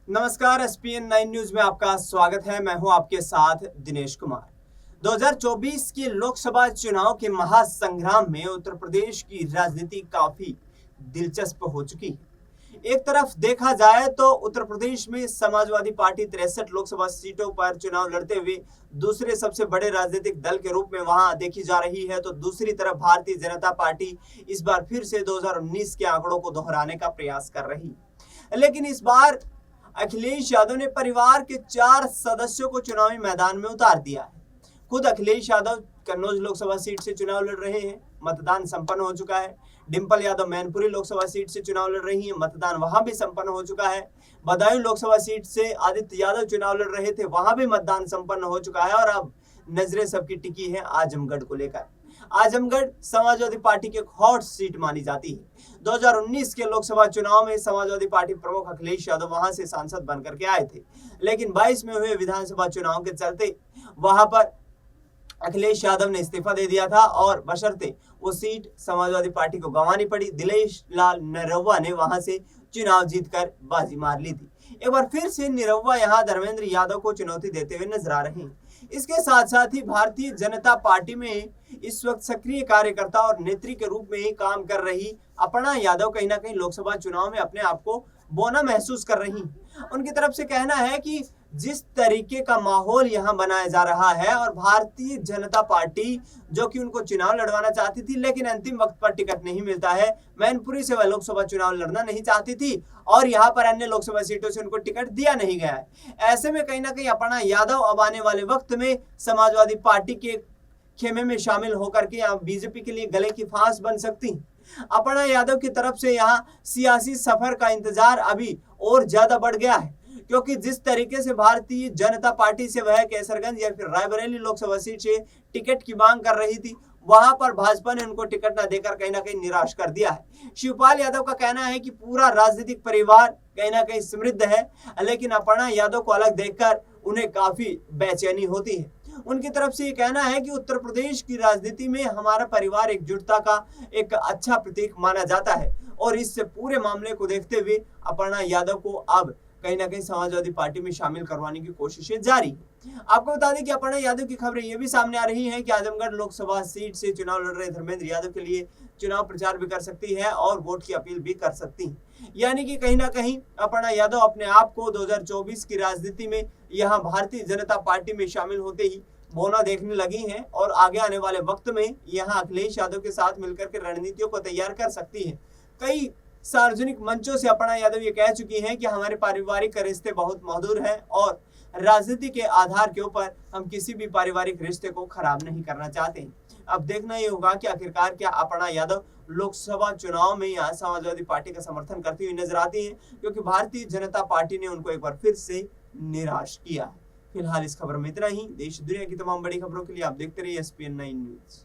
नमस्कार, ESPN 9 news में आपका स्वागत है। मैं हूं आपके साथ दिनेश कुमार। 2024 के लोकसभा चुनाव के महासंग्राम में उत्तर प्रदेश की राजनीति काफी दिलचस्प हो चुकी है। एक तरफ देखा जाए तो उत्तर प्रदेश में समाजवादी पार्टी 63 लोकसभा सीटों पर चुनाव लड़ते हुए दूसरे सबसे बड़े राजनीतिक दल के रूप में वहां देखी जा रही है, तो दूसरी तरफ भारतीय जनता पार्टी इस बार फिर से 2019 के आंकड़ों को दोहराने का प्रयास कर रही है। लेकिन इस बार अखिलेश यादव ने परिवार के 4 सदस्यों को चुनावी मैदान में उतार दिया है। खुद अखिलेश यादव कन्नौज लोकसभा सीट से चुनाव लड़ रहे हैं, मतदान संपन्न हो चुका है। डिंपल यादव मैनपुरी लोकसभा सीट से चुनाव लड़ रही हैं, मतदान वहां भी संपन्न हो चुका है। बदायूं लोकसभा सीट से आदित्य यादव चुनाव लड़ रहे थे, वहां भी मतदान संपन्न हो चुका है। और अब नजरें सबकी टिकी है आजमगढ़ को लेकर। आजमगढ़ समाजवादी पार्टी की एक हॉट सीट मानी जाती है। 2019 के लोकसभा चुनाव में समाजवादी पार्टी प्रमुख अखिलेश यादव वहां से सांसद बनकर के आए थे, लेकिन 22 में हुए विधानसभा चुनाव के चलते वहां पर अखिलेश यादव ने इस्तीफा दे दिया था और बशर्ते वो सीट समाजवादी पार्टी को गंवानी पड़ी। दिलेश लाल निरहुआ ने वहां से चुनाव जीतकर बाजी मार ली थी। एक बार फिर से निरहुआ यहां धर्मेंद्र यादव को चुनौती देते हुए नजर आ रहे हैं। इसके साथ साथ ही भारतीय जनता पार्टी में इस वक्त सक्रिय कार्यकर्ता और नेत्री के रूप में काम कर रही अपर्णा यादव कहीं ना कहीं लोकसभा चुनाव में अपने आप को बौना महसूस कर रही। उनकी तरफ से कहना है कि जिस तरीके का माहौल यहां बनाया जा रहा है और भारतीय जनता पार्टी जो कि उनको चुनाव लड़वाना चाहती थी, लेकिन अंतिम वक्त पर टिकट नहीं मिलता है। मैनपुरी से वह लोकसभा चुनाव लड़ना नहीं चाहती थी और यहां पर अन्य लोकसभा सीटों से उनको टिकट दिया नहीं गया है। ऐसे में कहीं ना कहीं अपर्णा यादव अब आने वाले वक्त में समाजवादी पार्टी के खेमे में शामिल होकर के यहाँ बीजेपी के लिए गले की फांस बन सकती। अपर्णा यादव की तरफ से यहाँ सियासी सफर का इंतजार अभी और ज्यादा बढ़ गया है, क्योंकि जिस तरीके से भारतीय जनता पार्टी से वह कैसरगंज या फिर रायबरेली लोकसभा सीट से टिकट की मांग कर रही थी, वहां पर भाजपा ने उनको टिकट न देकर कहीं ना कहीं निराश कर दिया है। शिवपाल यादव का कहना है कि पूरा राजनीतिक परिवार कहीं ना कहीं समृद्ध है, लेकिन अपर्णा यादव को अलग देखकर उन्हें काफी बेचैनी होती है। उनकी तरफ से ये कहना है कि उत्तर प्रदेश की राजनीति में हमारा परिवार एकजुटता का एक अच्छा प्रतीक माना जाता है और इस पूरे मामले को देखते हुए अपर्णा यादव को अब कहीं ना कहीं समाजवादी पार्टी में शामिल करवाने की कोशिशें जारी है। आपको बता दें कि अपर्णा यादव की खबरें ये भी सामने आ रही हैं कि आजमगढ़ लोकसभा सीट से चुनाव लड़ रहे धर्मेंद्र यादव के लिए चुनाव प्रचार भी कर सकती है और वोट की अपील भी कर सकती है। यानी कि कहीं ना कहीं अपर्णा यादव अपने आप को 2024 की राजनीति में यहाँ भारतीय जनता पार्टी में शामिल होते ही बोना देखने लगी हैं और आगे आने वाले वक्त में यहाँ अखिलेश यादव के साथ मिलकर के रणनीतियों को तैयार कर सकती है। कई सार्वजनिक मंचों से अपर्णा यादव ये कह चुकी हैं कि हमारे पारिवारिक रिश्ते बहुत मधुर हैं और राजनीति के आधार के ऊपर हम किसी भी पारिवारिक रिश्ते को खराब नहीं करना चाहते। अब देखना ये होगा कि आखिरकार क्या अपर्णा यादव लोकसभा चुनाव में यहाँ समाजवादी पार्टी का समर्थन करती हुई नजर आती है, क्योंकि भारतीय जनता पार्टी ने उनको एक बार फिर से निराश किया है। फिलहाल इस खबर में इतना ही। देश दुनिया की तमाम बड़ी खबरों के लिए आप देखते रहिए एसपीएन 9 न्यूज।